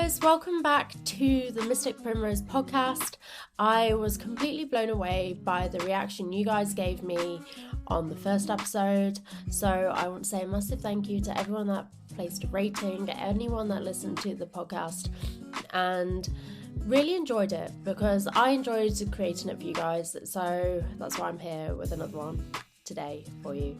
guys, welcome back to the Mystic Primrose podcast. I was completely blown away by the reaction you guys gave me on the first episode, so I want to say a massive thank you to everyone that placed a rating, anyone that listened to the podcast, and really enjoyed it because I enjoyed creating it for you guys, so that's why I'm here with another one today for you.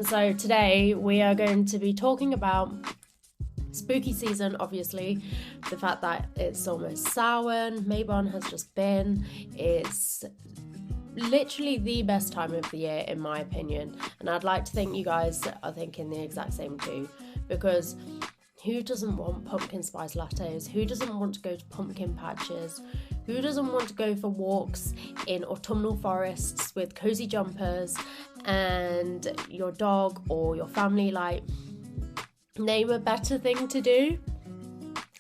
So today we are going to be talking about spooky season, obviously, the fact that it's almost Samhain, Mabon has just been, it's literally the best time of the year in my opinion, and I'd like to think you guys are thinking the exact same too, because who doesn't want pumpkin spice lattes? Who doesn't want to go to pumpkin patches? Who doesn't want to go for walks in autumnal forests with cozy jumpers and your dog or your family? Like, name a better thing to do.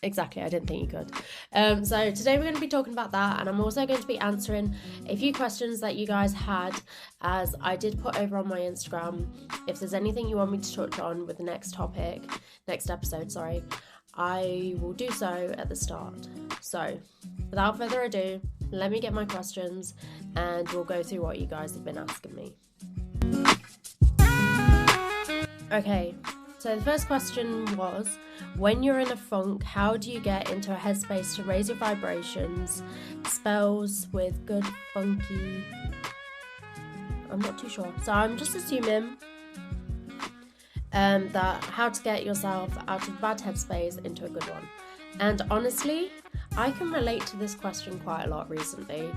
Exactly, I didn't think you could. So today we're going to be talking about that, and I'm also going to be answering a few questions that you guys had, as I did put over on my Instagram. If there's anything you want me to touch on with the next episode, I will do so at the start. So without further ado, let me get my questions and we'll go through what you guys have been asking me. Okay, so the first question was, when you're in a funk, how do you get into a headspace to raise your vibrations? Spells with good funky... I'm not too sure. So I'm just assuming that how to get yourself out of a bad headspace into a good one. And honestly, I can relate to this question quite a lot recently.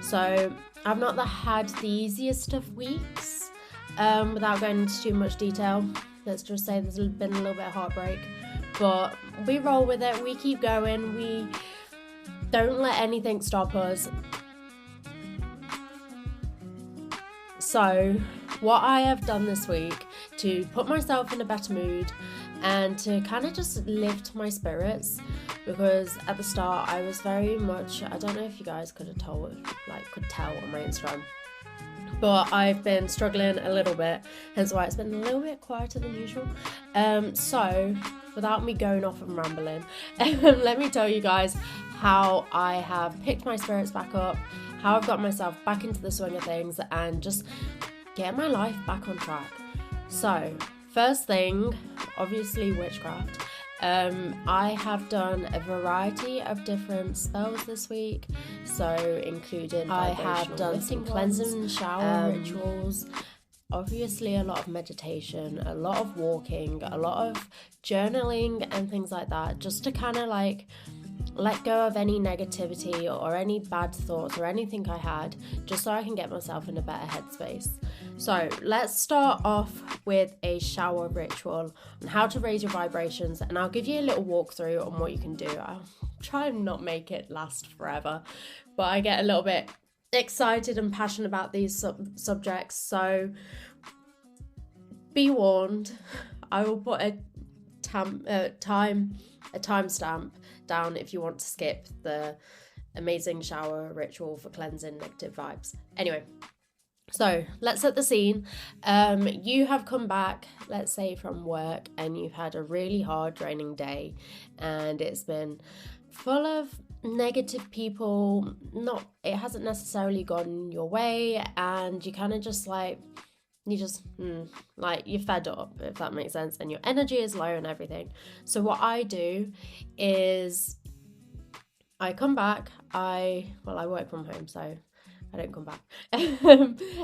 So I've not had the easiest of weeks. Without going into too much detail, let's just say there's been a little bit of heartbreak, but we roll with it, we keep going, we don't let anything stop us. So what I have done this week to put myself in a better mood and to kind of just lift my spirits, because at the start I was very much, I don't know if you guys could tell on my Instagram, but I've been struggling a little bit, hence why it's been a little bit quieter than usual. So without me going off and rambling, let me tell you guys how I have picked my spirits back up, how I've got myself back into the swing of things and just get my life back on track. So first thing, obviously witchcraft. I have done a variety of different spells this week, so including I have done some cleansing shower rituals, obviously a lot of meditation, a lot of walking, a lot of journaling and things like that, just to kind of like let go of any negativity or any bad thoughts or anything I had, just so I can get myself in a better headspace. So let's start off with a shower ritual on how to raise your vibrations, and I'll give you a little walkthrough on what you can do. I'll try and not make it last forever, but I get a little bit excited and passionate about these subjects, so be warned. I will put a timestamp down if you want to skip the amazing shower ritual for cleansing negative vibes. Anyway, so let's set the scene. You have come back, let's say from work, and you've had a really hard, draining day, and it's been full of negative people. It hasn't necessarily gone your way, and you kind of just like, you're fed up, if that makes sense, and your energy is low and everything. So what I do is I come back, I work from home, so I don't come back.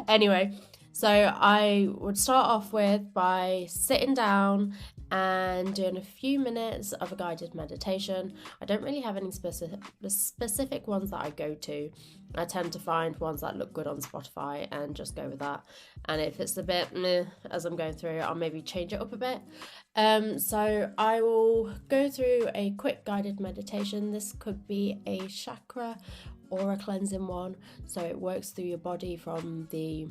Anyway, so I would start off by sitting down and doing a few minutes of a guided meditation. I don't really have any specific ones that I go to. I tend to find ones that look good on Spotify and just go with that. And if it's a bit meh as I'm going through, I'll maybe change it up a bit. So I will go through a quick guided meditation. This could be a chakra or a cleansing one. So it works through your body from the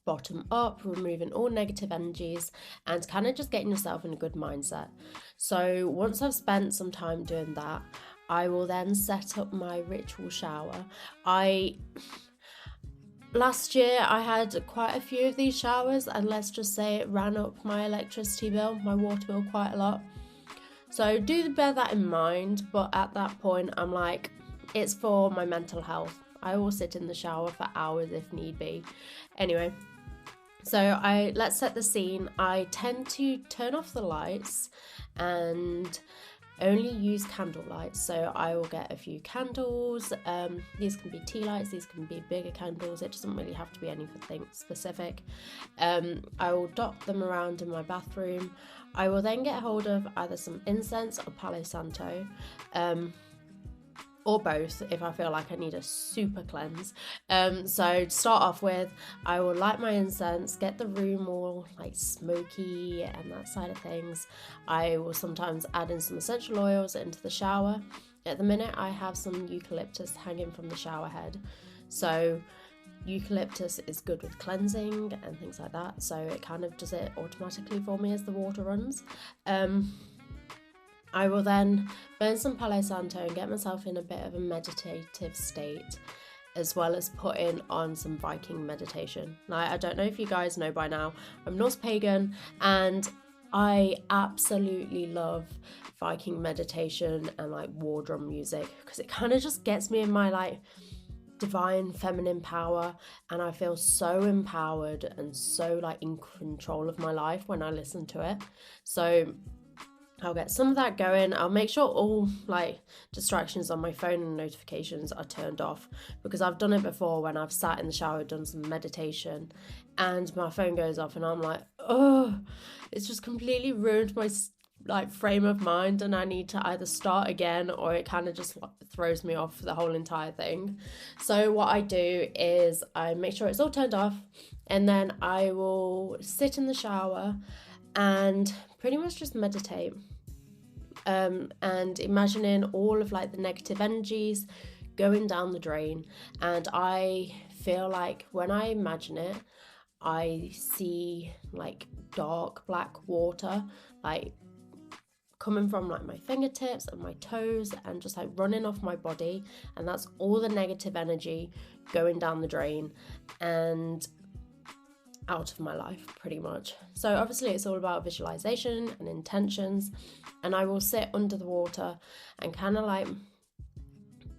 bottom up, removing all negative energies and kind of just getting yourself in a good mindset. So once I've spent some time doing that, I will then set up my ritual shower. last year I had quite a few of these showers, and let's just say it ran up my electricity bill, my water bill, quite a lot. So do bear that in mind, but at that point I'm like, it's for my mental health. I will sit in the shower for hours if need be. Anyway, so let's set the scene. I tend to turn off the lights and only use candle lights. So I will get a few candles. These can be tea lights, these can be bigger candles. It doesn't really have to be anything specific. I will dot them around in my bathroom. I will then get hold of either some incense or Palo Santo, or both if I feel like I need a super cleanse. So to start off with, I will light my incense, get the room all like smoky and that side of things. I will sometimes add in some essential oils into the shower. At the minute I have some eucalyptus hanging from the shower head, so eucalyptus is good with cleansing and things like that, so it kind of does it automatically for me as the water runs. I will then burn some Palo Santo and get myself in a bit of a meditative state, as well as putting on some Viking meditation. Now, I don't know if you guys know by now, I'm Norse pagan, and I absolutely love Viking meditation and like war drum music, because it kind of just gets me in my like divine feminine power, and I feel so empowered and so like in control of my life when I listen to it. So I'll get some of that going. I'll make sure all like distractions on my phone and notifications are turned off, because I've done it before when I've sat in the shower, done some meditation, and my phone goes off and I'm like, oh, it's just completely ruined my like frame of mind, and I need to either start again, or it kind of just throws me off the whole entire thing. So what I do is I make sure it's all turned off, and then I will sit in the shower and pretty much just meditate, and imagining all of like the negative energies going down the drain. And I feel like when I imagine it, I see like dark black water like coming from like my fingertips and my toes and just like running off my body, and that's all the negative energy going down the drain and out of my life pretty much. So obviously it's all about visualization and intentions, and I will sit under the water and kind of like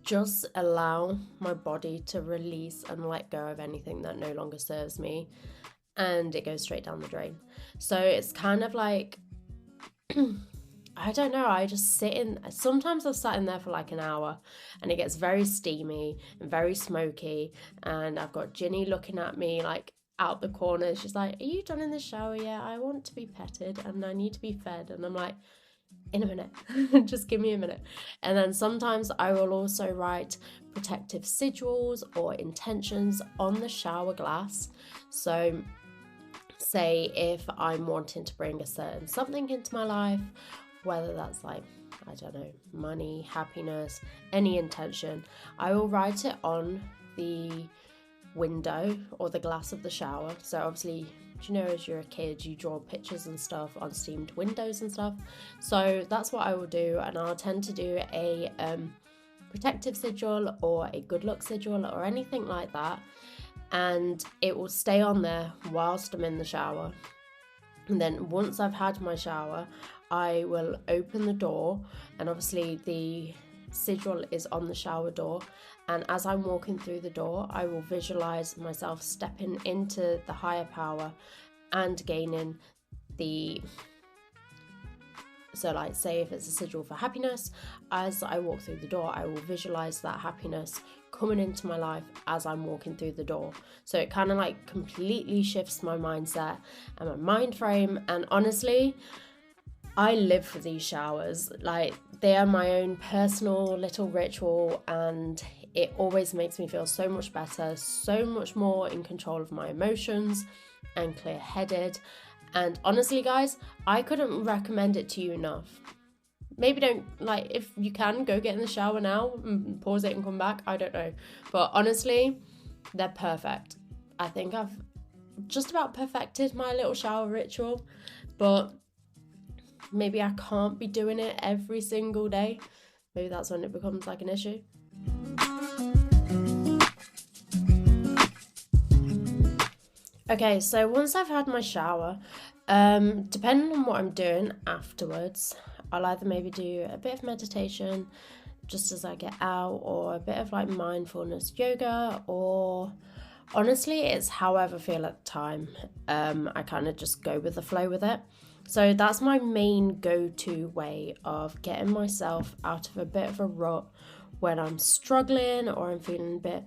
just allow my body to release and let go of anything that no longer serves me, and it goes straight down the drain. So it's kind of like I don't know, I just sit in, sometimes I've sat in there for like an hour, and it gets very steamy and very smoky, and I've got Ginny looking at me like out the corner. She's like, are you done in the shower yet? I want to be petted and I need to be fed. And I'm like, in a minute, just give me a minute. And then sometimes I will also write protective sigils or intentions on the shower glass. So say if I'm wanting to bring a certain something into my life, whether that's like, I don't know, money, happiness, any intention, I will write it on the window or the glass of the shower. So obviously, you know, as you're a kid, you draw pictures and stuff on steamed windows and stuff. So that's what I will do, and I'll tend to do a protective sigil or a good luck sigil or anything like that, and it will stay on there whilst I'm in the shower. And then once I've had my shower, I will open the door, and obviously the sigil is on the shower door, and as I'm walking through the door, I will visualize myself stepping into the higher power and gaining the, so like say if it's a sigil for happiness, as I walk through the door, I will visualize that happiness coming into my life as I'm walking through the door. So it kind of like completely shifts my mindset and my mind frame. And honestly, I live for these showers. Like, they are my own personal little ritual, and it always makes me feel so much better, so much more in control of my emotions and clear-headed. And honestly, guys, I couldn't recommend it to you enough. Maybe don't, like, if you can, go get in the shower now and pause it and come back. I don't know. But honestly, they're perfect. I think I've just about perfected my little shower ritual, but maybe I can't be doing it every single day. Maybe that's when it becomes like an issue. Okay, so once I've had my shower, depending on what I'm doing afterwards, I'll either maybe do a bit of meditation just as I get out, or a bit of like mindfulness yoga, or honestly, it's however I feel at the time. I kind of just go with the flow with it. So that's my main go-to way of getting myself out of a bit of a rut when I'm struggling or I'm feeling a bit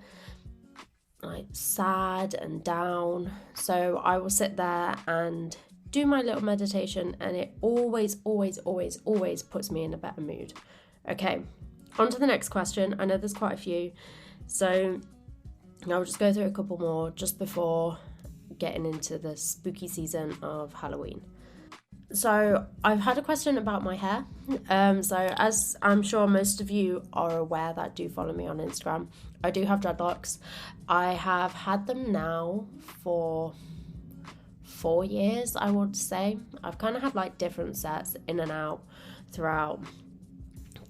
like sad and down. So I will sit there and do my little meditation, and it always puts me in a better mood. Okay, on to the next question. I know there's quite a few, so I'll just go through a couple more just before getting into the spooky season of Halloween. So I've had a question about my hair. So as I'm sure most of you are aware that do follow me on Instagram, I do have dreadlocks. I have had them now for 4 years, I want to say. I've kind of had like different sets in and out throughout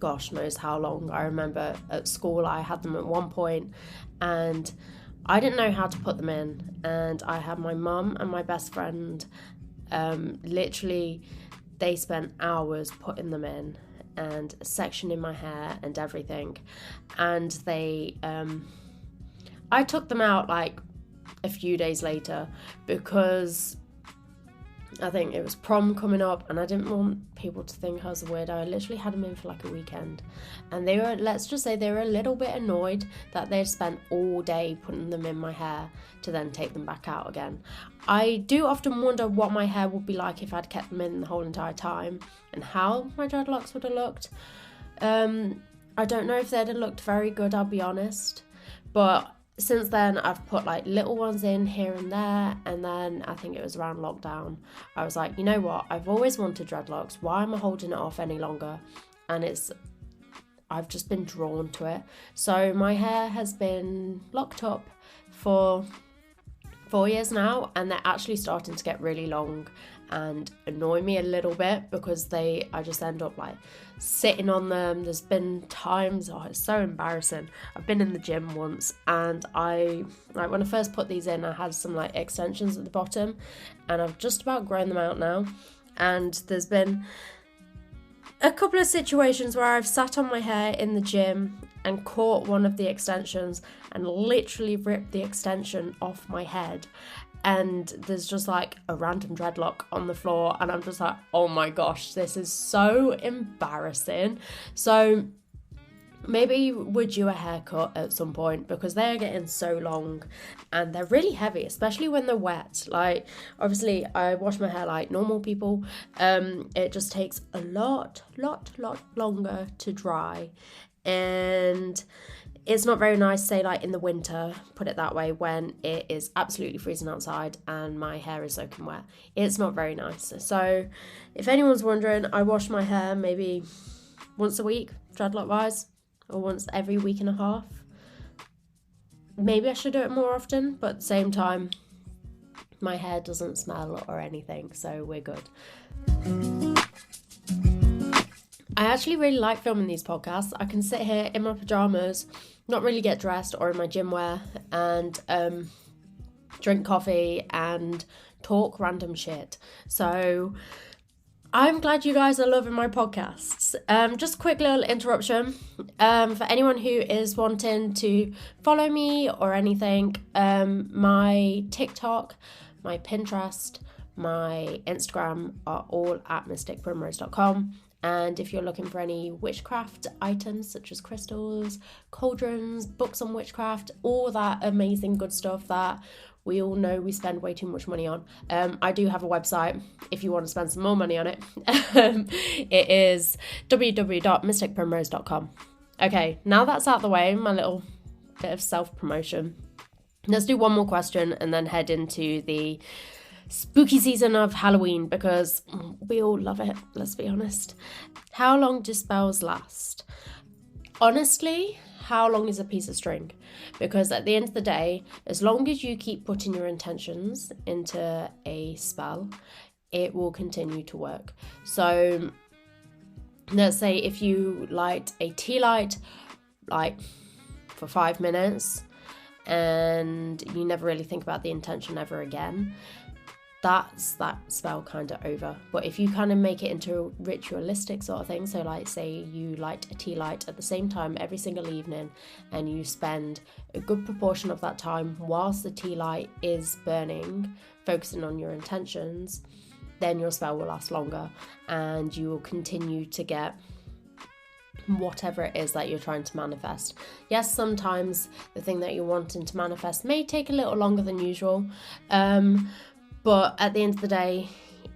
gosh knows how long. I remember at school I had them at one point and I didn't know how to put them in, and I had my mum and my best friend literally they spent hours putting them in and sectioning my hair and everything, and they I took them out like a few days later because I think it was prom coming up and I didn't want people to think I was a weirdo. I literally had them in for like a weekend, and they were, let's just say they were a little bit annoyed that they'd spent all day putting them in my hair to then take them back out again. I do often wonder what my hair would be like if I'd kept them in the whole entire time and how my dreadlocks would have looked. I don't know if they'd have looked very good, I'll be honest, but since then I've put like little ones in here and there, and then I think it was around lockdown I was like, you know what, I've always wanted dreadlocks, why am I holding it off any longer? And I've just been drawn to it. So my hair has been locked up for 4 years now, and they're actually starting to get really long and annoy me a little bit because I just end up like sitting on them. There's been times, it's so embarrassing. I've been in the gym once and when I first put these in, I had some like extensions at the bottom, and I've just about grown them out now. And there's been a couple of situations where I've sat on my hair in the gym and caught one of the extensions and literally ripped the extension off my head, and there's just like a random dreadlock on the floor, and I'm just like, oh my gosh, this is so embarrassing. So maybe would do a haircut at some point, because they're getting so long and they're really heavy, especially when they're wet. Like, obviously I wash my hair like normal people. It just takes a lot longer to dry, and it's not very nice, say like in the winter, put it that way, when it is absolutely freezing outside and my hair is soaking wet. It's not very nice. So if anyone's wondering, I wash my hair maybe once a week, dreadlock wise, or once every week and a half. Maybe I should do it more often, but at the same time, my hair doesn't smell or anything, so we're good. I actually really like filming these podcasts. I can sit here in my pajamas, not really get dressed, or in my gym wear, and drink coffee and talk random shit. So I'm glad you guys are loving my podcasts. Just a quick little interruption. For anyone who is wanting to follow me or anything, my TikTok, my Pinterest, my Instagram are all at mysticprimrose.com. And if you're looking for any witchcraft items such as crystals, cauldrons, books on witchcraft, all that amazing good stuff that we all know we spend way too much money on, I do have a website if you want to spend some more money on it. It is www.mysticprimrose.com. Okay, now that's out the way, my little bit of self-promotion. Let's do one more question and then head into the spooky season of Halloween, because we all love it, let's be honest. How long do spells last? Honestly, how long is a piece of string? Because at the end of the day, as long as you keep putting your intentions into a spell, it will continue to work. So let's say if you light a tea light like for 5 minutes, and you never really think about the intention ever again, that's that spell kind of over. But if you kind of make it into a ritualistic sort of thing, so like say you light a tea light at the same time every single evening, and you spend a good proportion of that time whilst the tea light is burning focusing on your intentions, then your spell will last longer and you will continue to get whatever it is that you're trying to manifest. Yes, sometimes the thing that you're wanting to manifest may take a little longer than usual, but at the end of the day,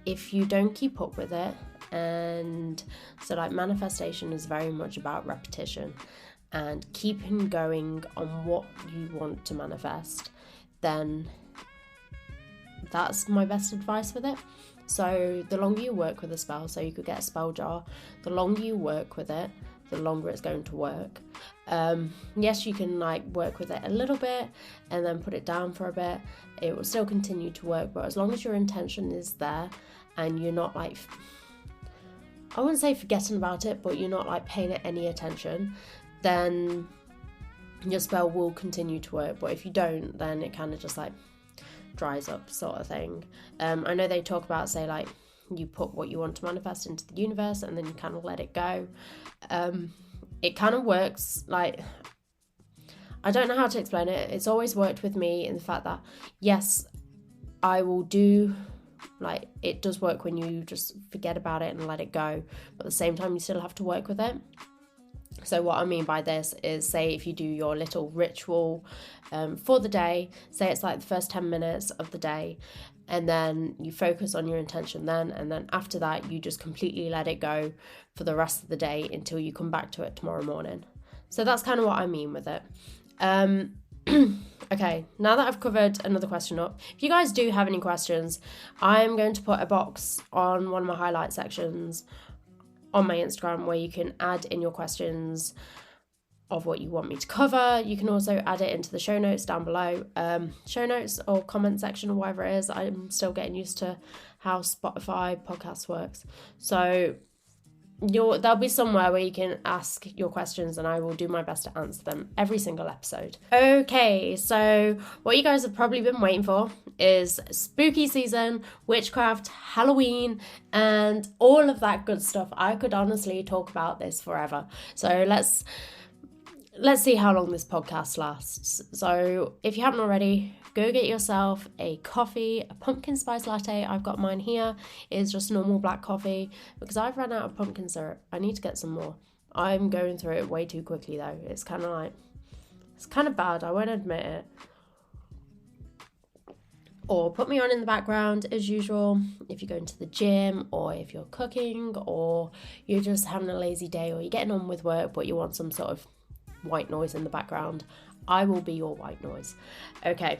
if you don't keep up with it, and so like manifestation is very much about repetition and keeping going on what you want to manifest, then that's my best advice with it. So the longer you work with a spell, so you could get a spell jar, the longer you work with it, the longer it's going to work. Yes, you can like work with it a little bit and then put it down for a bit. It will still continue to work, but as long as your intention is there and you're not like, I wouldn't say forgetting about it, but you're not like paying it any attention, then your spell will continue to work. But if you don't, then it kind of just like dries up sort of thing. I know they talk about, say, like you put what you want to manifest into the universe and then you kind of let it go. It kind of works like, I don't know how to explain it. It's always worked with me in the fact that, yes, I will do, like, it does work when you just forget about it and let it go. But at the same time, you still have to work with it. So what I mean by this is, say if you do your little ritual for the day, say it's like the first 10 minutes of the day, and then you focus on your intention then, and then after that you just completely let it go for the rest of the day until you come back to it tomorrow morning. So that's kind of what I mean with it. Okay, now that I've covered another question up, if you guys do have any questions, I'm going to put a box on one of my highlight sections on my Instagram where you can add in your questions of what you want me to cover. You can also add it into the show notes down below, show notes or comment section or whatever it is. I'm still getting used to how Spotify podcasts works. So there'll be somewhere where you can ask your questions and I will do my best to answer them every single episode. Okay, so what you guys have probably been waiting for is spooky season, witchcraft, Halloween, and all of that good stuff. I could honestly talk about this forever. So let's see how long this podcast lasts. So if you haven't already, go get yourself a coffee, a pumpkin spice latte. I've got mine here. It's just normal black coffee because I've run out of pumpkin syrup. I need to get some more. I'm going through it way too quickly though. It's kind of bad. I won't admit it. Or put me on in the background as usual if you're going to the gym, or if you're cooking, or you're just having a lazy day, or you're getting on with work but you want some sort of white noise in the background. I will be your white noise. Okay,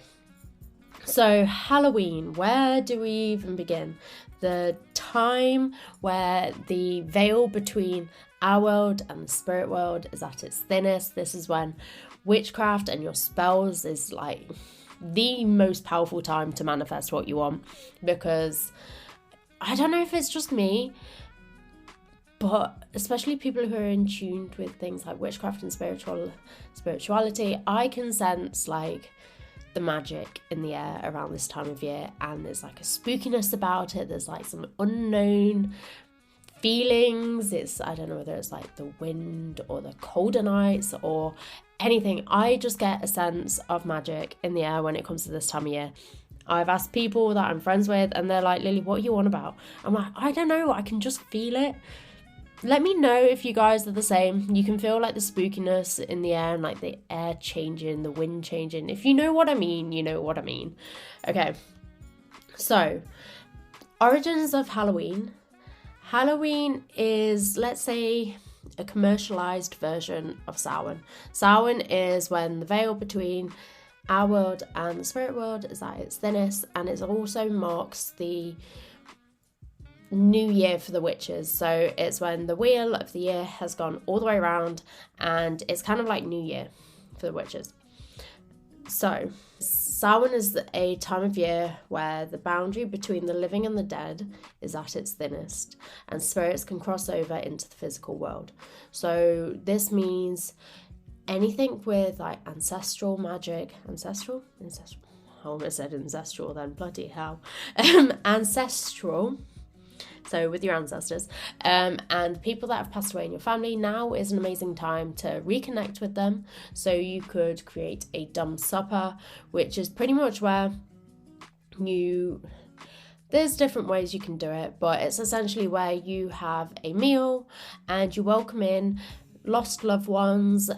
so Halloween, where do we even begin? The time where the veil between our world and the spirit world is at its thinnest. This is when witchcraft and your spells is like the most powerful time to manifest what you want, because I don't know if it's just me, but especially people who are in tune with things like witchcraft and spirituality, I can sense like the magic in the air around this time of year, and there's like a spookiness about it. There's like some unknown feelings. I don't know whether it's like the wind or the colder nights or anything. I just get a sense of magic in the air when it comes to this time of year. I've asked people that I'm friends with and they're like, Lily, what are you on about? I'm like, I don't know, I can just feel it. Let me know if you guys are the same. You can feel like the spookiness in the air and like the air changing, the wind changing. If you know what I mean, you know what I mean. Okay, so origins of Halloween. Halloween is, let's say, a commercialized version of Samhain. Samhain is when the veil between our world and the spirit world is at its thinnest, and it also marks the new year for the witches. So it's when the wheel of the year has gone all the way around, and it's kind of like New Year for the witches. So Samhain is a time of year where the boundary between the living and the dead is at its thinnest, and spirits can cross over into the physical world. So this means anything with like ancestral magic, ancestral, I almost said ancestral then, bloody hell, ancestral, so with your ancestors, and people that have passed away in your family, now is an amazing time to reconnect with them. So you could create a dumb supper, which is pretty much where there's different ways you can do it, but it's essentially where you have a meal and you welcome in lost loved ones.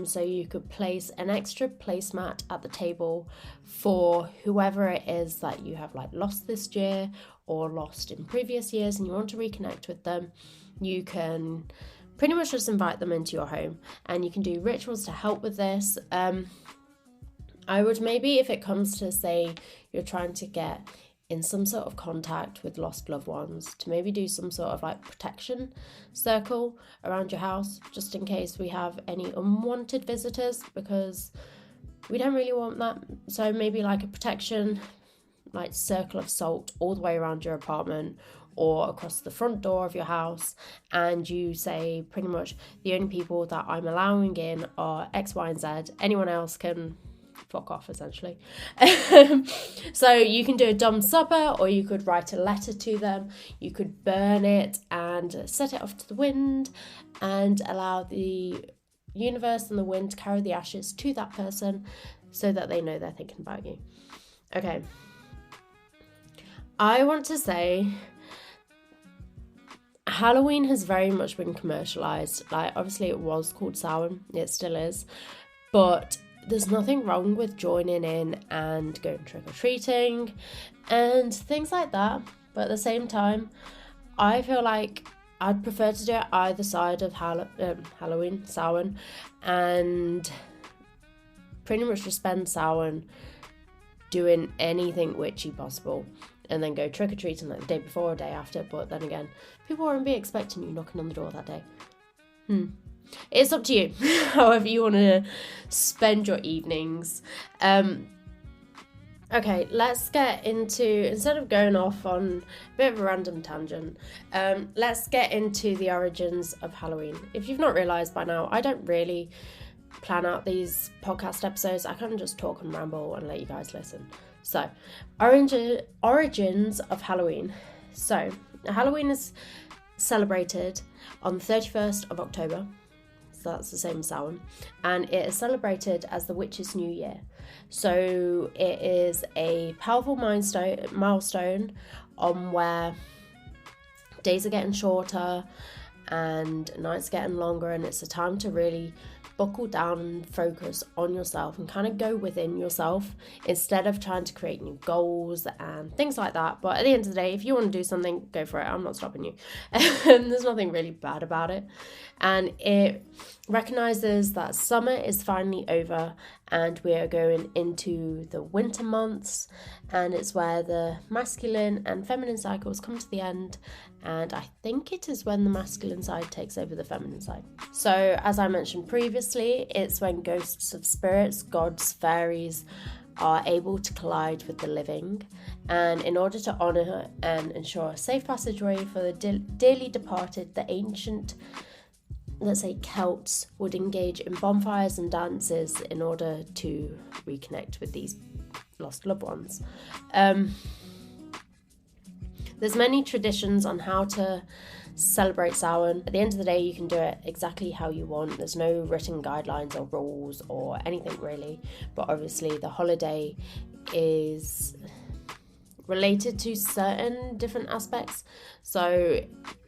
So you could place an extra placemat at the table for whoever it is that you have like lost this year or lost in previous years and you want to reconnect with them. You can pretty much just invite them into your home and you can do rituals to help with this. I would maybe, if it comes to say you're trying to get in some sort of contact with lost loved ones, to maybe do some sort of like protection circle around your house, just in case we have any unwanted visitors, because we don't really want that. So maybe like a protection like circle of salt all the way around your apartment or across the front door of your house, and you say pretty much the only people that I'm allowing in are X, Y, and Z. Anyone else can fuck off, essentially. So you can do a dumb supper, or you could write a letter to them. You could burn it and set it off to the wind and allow the universe and the wind to carry the ashes to that person so that they know they're thinking about you. Okay. I want to say Halloween has very much been commercialized. Like, obviously it was called Samhain, it still is, but there's nothing wrong with joining in and going trick-or-treating and things like that. But at the same time, I feel like I'd prefer to do it either side of Halloween, Samhain, and pretty much just spend Samhain doing anything witchy possible and then go trick-or-treating like the day before or day after. But then again, people won't be expecting you knocking on the door that day. It's up to you, however you want to spend your evenings. Okay, let's get into, instead of going off on a bit of a random tangent, let's get into the origins of Halloween. If you've not realised by now, I don't really plan out these podcast episodes. I kind of just talk and ramble and let you guys listen. So, origins of Halloween. So, Halloween is celebrated on the 31st of October. That's the same as Samhain, and it is celebrated as the Witch's New Year. So it is a powerful milestone on where days are getting shorter and nights are getting longer, and it's a time to really buckle down and focus on yourself and kind of go within yourself instead of trying to create new goals and things like that. But at the end of the day, if you want to do something, go for it. I'm not stopping you. There's nothing really bad about it. And it recognizes that summer is finally over and we are going into the winter months, and it's where the masculine and feminine cycles come to the end, and I think it is when the masculine side takes over the feminine side. So as I mentioned previously, it's when ghosts of spirits, gods, fairies are able to collide with the living, and in order to honour and ensure a safe passageway for the dearly departed, the ancient, let's say, Celts would engage in bonfires and dances in order to reconnect with these lost loved ones. There's many traditions on how to celebrate Samhain. At the end of the day, you can do it exactly how you want. There's no written guidelines or rules or anything really, but obviously the holiday is related to certain different aspects. So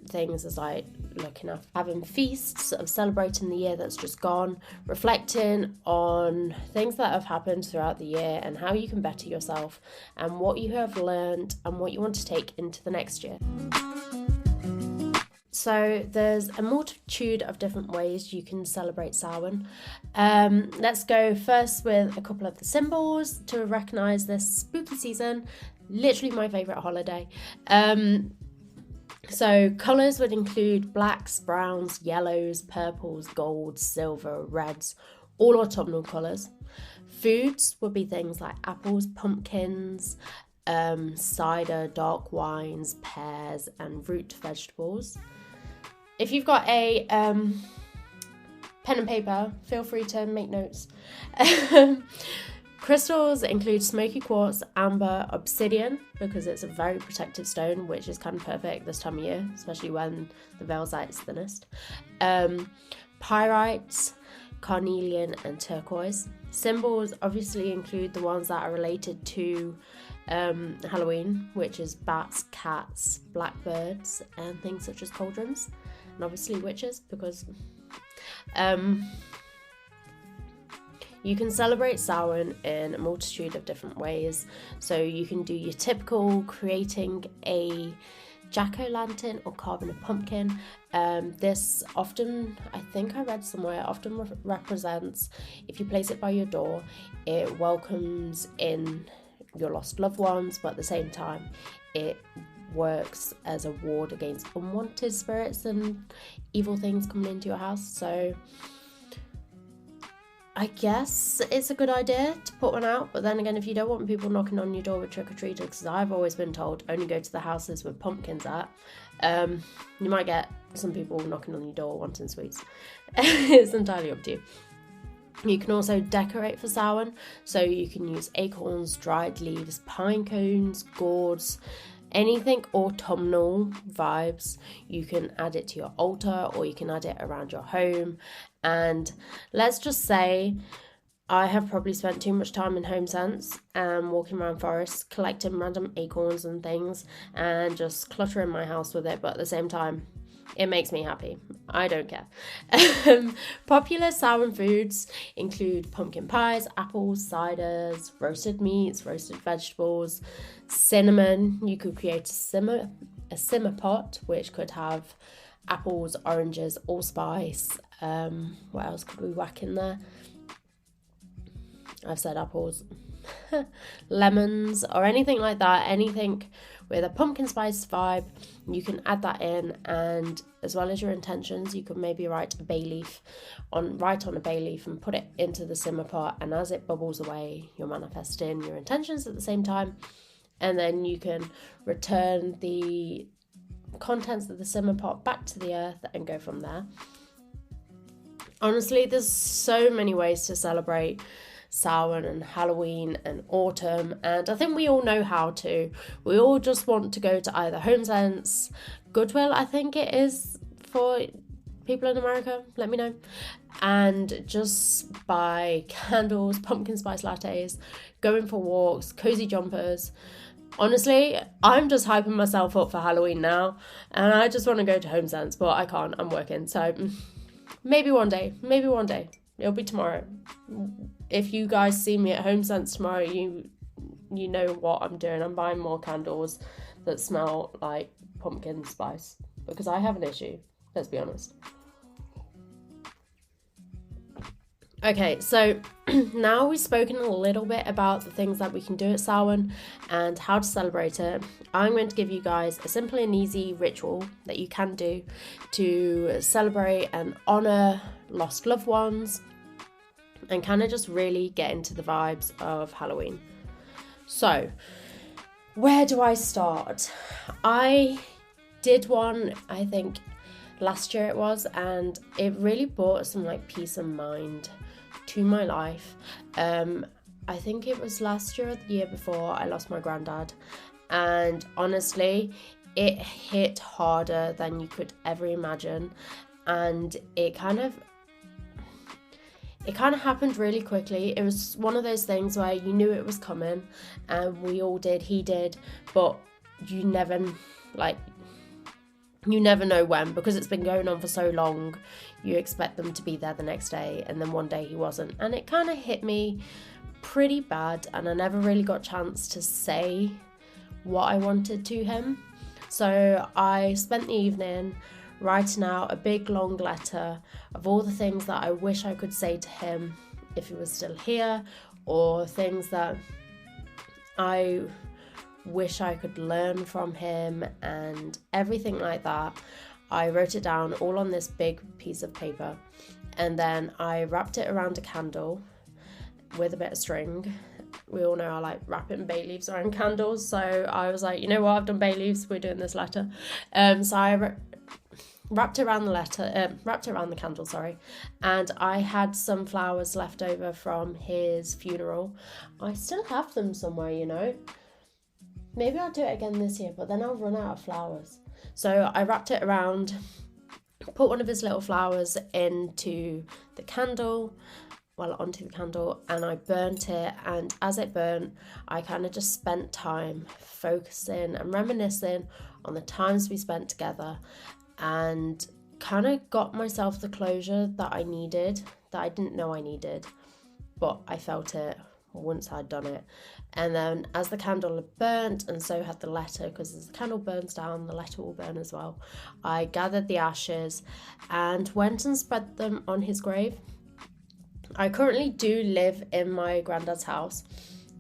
things as like looking at having feasts of celebrating the year that's just gone, reflecting on things that have happened throughout the year and how you can better yourself and what you have learned and what you want to take into the next year. So there's a multitude of different ways you can celebrate Samhain. Let's go first with a couple of the symbols to recognise this spooky season. Literally my favourite holiday. So colours would include blacks, browns, yellows, purples, golds, silver, reds, all autumnal colours. Foods would be things like apples, pumpkins, cider, dark wines, pears, and root vegetables. If you've got a pen and paper, feel free to make notes. Crystals include smoky quartz, amber, obsidian, because it's a very protective stone, which is kind of perfect this time of year, especially when the veil's at its thinnest. Pyrites, carnelian, and turquoise. Symbols obviously include the ones that are related to Halloween, which is bats, cats, blackbirds, and things such as cauldrons, and obviously witches, because you can celebrate Samhain in a multitude of different ways. So you can do your typical creating a jack-o'-lantern or carving a pumpkin. This often, I think I read somewhere, often represents, if you place it by your door, it welcomes in your lost loved ones, but at the same time it works as a ward against unwanted spirits and evil things coming into your house. So I guess it's a good idea to put one out, but then again, if you don't want people knocking on your door with trick-or-treaters, because I've always been told only go to the houses with pumpkins at, you might get some people knocking on your door wanting sweets. It's entirely up to you. You can also decorate for Samhain, so you can use acorns, dried leaves, pine cones, gourds, anything autumnal vibes. You can add it to your altar, or you can add it around your home. And let's just say I have probably spent too much time in HomeSense and walking around forests collecting random acorns and things and just cluttering my house with it, but at the same time it makes me happy. I don't care. Popular Samhain foods include pumpkin pies, apples, ciders, roasted meats, roasted vegetables, cinnamon. You could create a simmer pot, which could have apples, oranges, allspice. What else could we whack in there? I've said apples. Lemons or anything like that, anything with a pumpkin spice vibe, you can add that in. And as well as your intentions, you could maybe write on a bay leaf and put it into the simmer pot, and as it bubbles away, you're manifesting your intentions at the same time. And then you can return the contents of the simmer pot back to the earth and go from there. Honestly, there's so many ways to celebrate Samhain and Halloween and autumn, and I think we all know how to. We all just want to go to either HomeSense, Goodwill, I think it is for people in America, let me know, and just buy candles, pumpkin spice lattes, going for walks, cozy jumpers. Honestly, I'm just hyping myself up for Halloween now, and I just want to go to HomeSense, but I can't, I'm working, so maybe one day, it'll be tomorrow. If you guys see me at HomeSense tomorrow, you know what I'm doing. I'm buying more candles that smell like pumpkin spice, because I have an issue, let's be honest. Okay, so now we've spoken a little bit about the things that we can do at Samhain and how to celebrate it. I'm going to give you guys a simple and easy ritual that you can do to celebrate and honour lost loved ones and kind of just really get into the vibes of Halloween. So, where do I start? I did one, I think, last year it was, and it really brought some like peace of mind to my life. I think it was last year or the year before I lost my granddad, and honestly it hit harder than you could ever imagine, and it kind of happened really quickly. It was one of those things where you knew it was coming, and we all did, he did, but you never know when, because it's been going on for so long. You expect them to be there the next day, and then one day he wasn't, and it kind of hit me pretty bad, and I never really got a chance to say what I wanted to him. So I spent the evening writing out a big long letter of all the things that I wish I could say to him if he was still here, or things that I wish I could learn from him and everything like that. I wrote it down all on this big piece of paper, and then I wrapped it around a candle with a bit of string. We all know I like wrapping bay leaves around candles, so I was like, you know what, I've done bay leaves, we're doing this letter. So I wrapped it around the candle, sorry. And I had some flowers left over from his funeral. I still have them somewhere, you know. Maybe I'll do it again this year, but then I'll run out of flowers. So I wrapped it around, put one of his little flowers onto the candle, and I burnt it. And as it burnt, I kind of just spent time focusing and reminiscing on the times we spent together, and kind of got myself the closure that I needed, that I didn't know I needed, but I felt it once I'd done it. And then as the candle had burnt, and so had the letter, because as the candle burns down, the letter will burn as well, I gathered the ashes and went and spread them on his grave. I currently do live in my granddad's house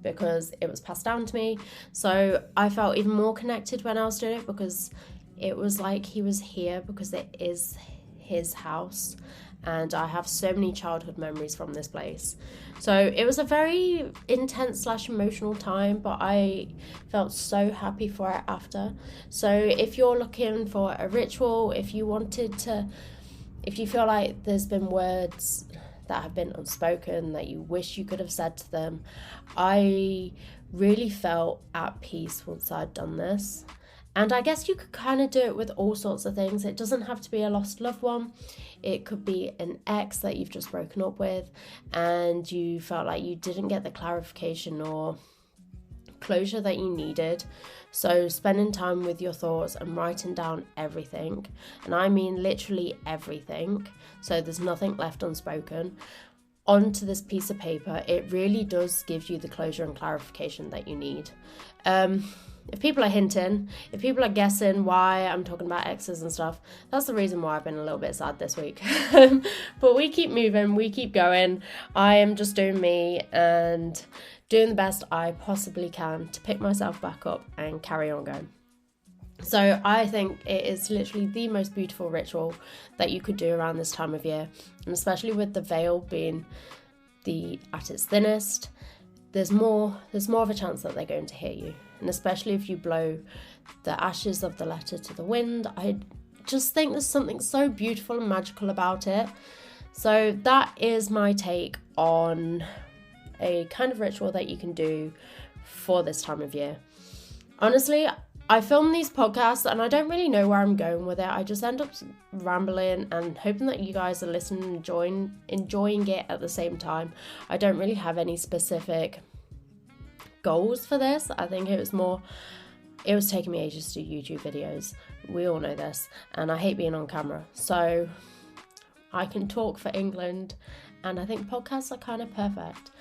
because it was passed down to me, so I felt even more connected when I was doing it, because it was like he was here, because it is his house and I have so many childhood memories from this place. So it was a very intense / emotional time, but I felt so happy for it after. So if you're looking for a ritual, if you feel like there's been words that have been unspoken that you wish you could have said to them, I really felt at peace once I'd done this. And I guess you could kind of do it with all sorts of things. It doesn't have to be a lost loved one. It could be an ex that you've just broken up with and you felt like you didn't get the clarification or closure that you needed. So spending time with your thoughts and writing down everything, and I mean literally everything, so there's nothing left unspoken, onto this piece of paper, it really does give you the closure and clarification that you need. If people are hinting, if people are guessing why I'm talking about exes and stuff, that's the reason why I've been a little bit sad this week. But we keep moving, we keep going. I am just doing me and doing the best I possibly can to pick myself back up and carry on going. So I think it is literally the most beautiful ritual that you could do around this time of year, and especially with the veil being at its thinnest, there's more of a chance that they're going to hear you. And especially if you blow the ashes of the letter to the wind, I just think there's something so beautiful and magical about it. So that is my take on a kind of ritual that you can do for this time of year. Honestly, I film these podcasts and I don't really know where I'm going with it. I just end up rambling and hoping that you guys are listening and enjoying it at the same time. I don't really have any specific goals for this. I think it was taking me ages to do YouTube videos. We all know this, and I hate being on camera. So I can talk for England, and I think podcasts are kind of perfect.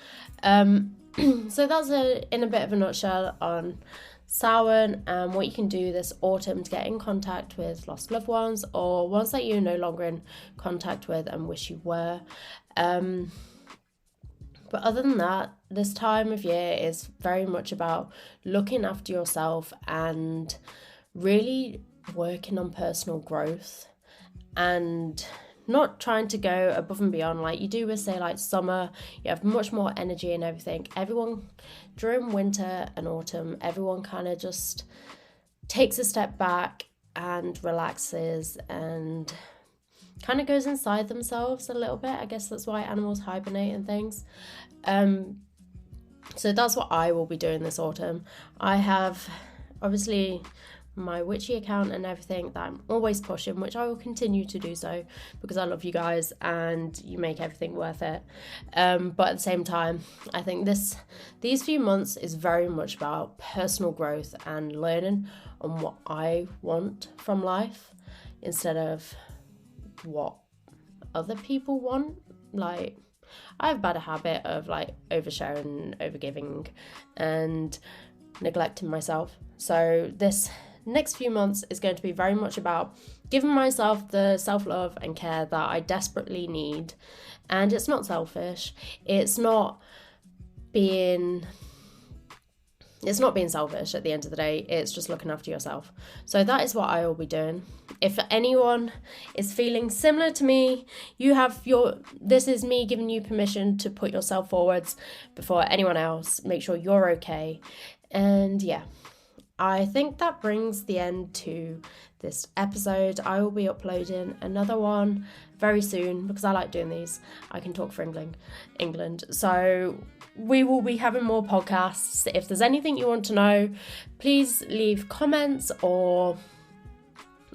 So that's in a bit of a nutshell on Samhain and what you can do this autumn to get in contact with lost loved ones or ones that you're no longer in contact with and wish you were. But other than that, this time of year is very much about looking after yourself and really working on personal growth and not trying to go above and beyond. Like you do with, say, like summer, you have much more energy and everything. Everyone, during winter and autumn, everyone kind of just takes a step back and relaxes and kind of goes inside themselves a little bit. I guess that's why animals hibernate and things. So that's what I will be doing this autumn. I have obviously my witchy account and everything that I'm always pushing, which I will continue to do so because I love you guys and you make everything worth it. But at the same time, I think these few months is very much about personal growth and learning on what I want from life instead of what other people want. Like, I have a bad habit of like oversharing, overgiving and neglecting myself. So this next few months is going to be very much about giving myself the self-love and care that I desperately need. And it's not selfish. It's not being selfish at the end of the day. It's just looking after yourself. So that is what I will be doing. If anyone is feeling similar to me, this is me giving you permission to put yourself forwards before anyone else. Make sure you're okay. And yeah, I think that brings the end to this episode. I will be uploading another one very soon because I like doing these. I can talk for England. So we will be having more podcasts. If there's anything you want to know, please leave comments or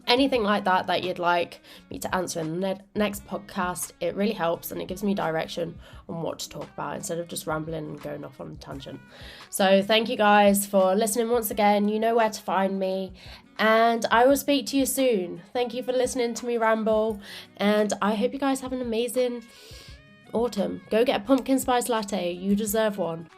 anything like that you'd like me to answer in the next podcast. It really helps and it gives me direction on what to talk about instead of just rambling and going off on a tangent. So thank you guys for listening once again. You know where to find me, and I will speak to you soon. Thank you for listening to me ramble, and I hope you guys have an amazing autumn. Go get a pumpkin spice latte. You deserve one.